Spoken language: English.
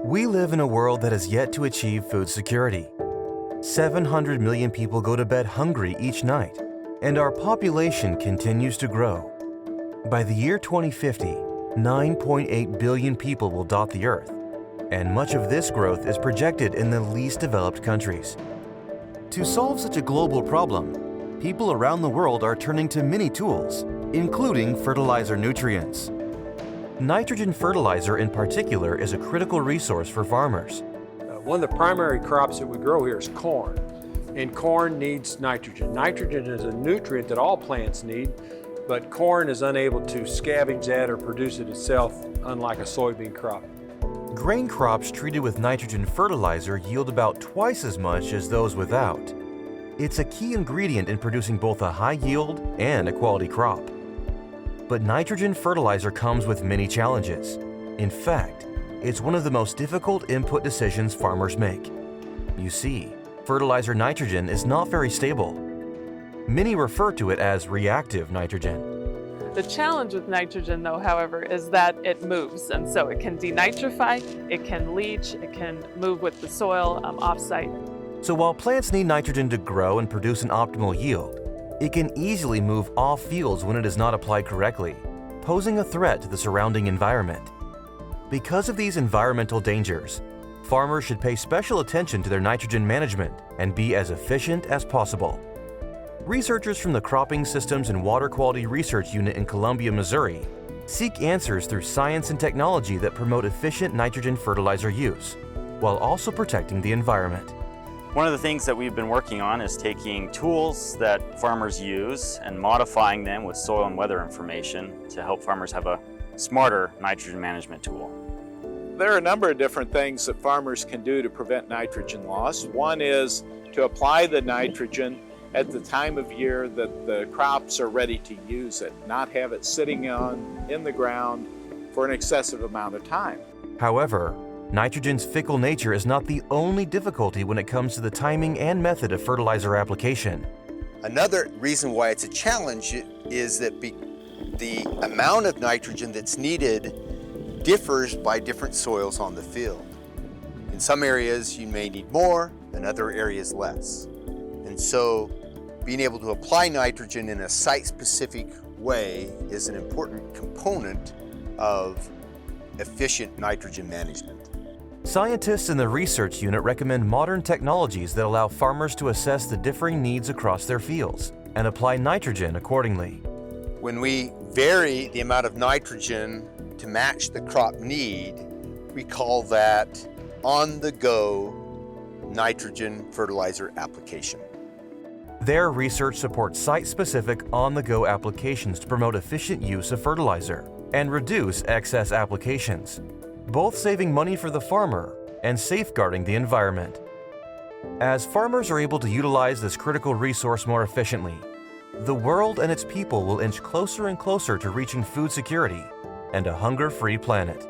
We live in a world that has yet to achieve food security. 700 million people go to bed hungry each night, and our population continues to grow. By the year 2050, 9.8 billion people will dot the earth, and much of this growth is projected in the least developed countries. To solve such a global problem, people around the world are turning to many tools, including fertilizer nutrients. Nitrogen fertilizer in particular is a critical resource for farmers. One of the primary crops that we grow here is corn, and corn needs nitrogen. Nitrogen is a nutrient that all plants need, but corn is unable to scavenge that or produce it itself, unlike a soybean crop. Grain crops treated with nitrogen fertilizer yield about twice as much as those without. It's a key ingredient in producing both a high yield and a quality crop. But nitrogen fertilizer comes with many challenges. In fact, it's one of the most difficult input decisions farmers make. You see, fertilizer nitrogen is not very stable. Many refer to it as reactive nitrogen. The challenge with nitrogen, though, however, is that it moves, and so it can denitrify, it can leach, it can move with the soil off-site. So while plants need nitrogen to grow and produce an optimal yield, it can easily move off fields when it is not applied correctly, posing a threat to the surrounding environment. Because of these environmental dangers, farmers should pay special attention to their nitrogen management and be as efficient as possible. Researchers from the Cropping Systems and Water Quality Research Unit in Columbia, Missouri, seek answers through science and technology that promote efficient nitrogen fertilizer use, while also protecting the environment. One of the things that we've been working on is taking tools that farmers use and modifying them with soil and weather information to help farmers have a smarter nitrogen management tool. There are a number of different things that farmers can do to prevent nitrogen loss. One is to apply the nitrogen at the time of year that the crops are ready to use it, not have it sitting in the ground for an excessive amount of time. However, nitrogen's fickle nature is not the only difficulty when it comes to the timing and method of fertilizer application. Another reason why it's a challenge is that the amount of nitrogen that's needed differs by different soils on the field. In some areas you may need more, in other areas less. And so being able to apply nitrogen in a site-specific way is an important component of efficient nitrogen management. Scientists in the research unit recommend modern technologies that allow farmers to assess the differing needs across their fields and apply nitrogen accordingly. When we vary the amount of nitrogen to match the crop need, we call that on-the-go nitrogen fertilizer application. Their research supports site-specific on-the-go applications to promote efficient use of fertilizer and reduce excess applications, both saving money for the farmer and safeguarding the environment. As farmers are able to utilize this critical resource more efficiently, the world and its people will inch closer and closer to reaching food security and a hunger-free planet.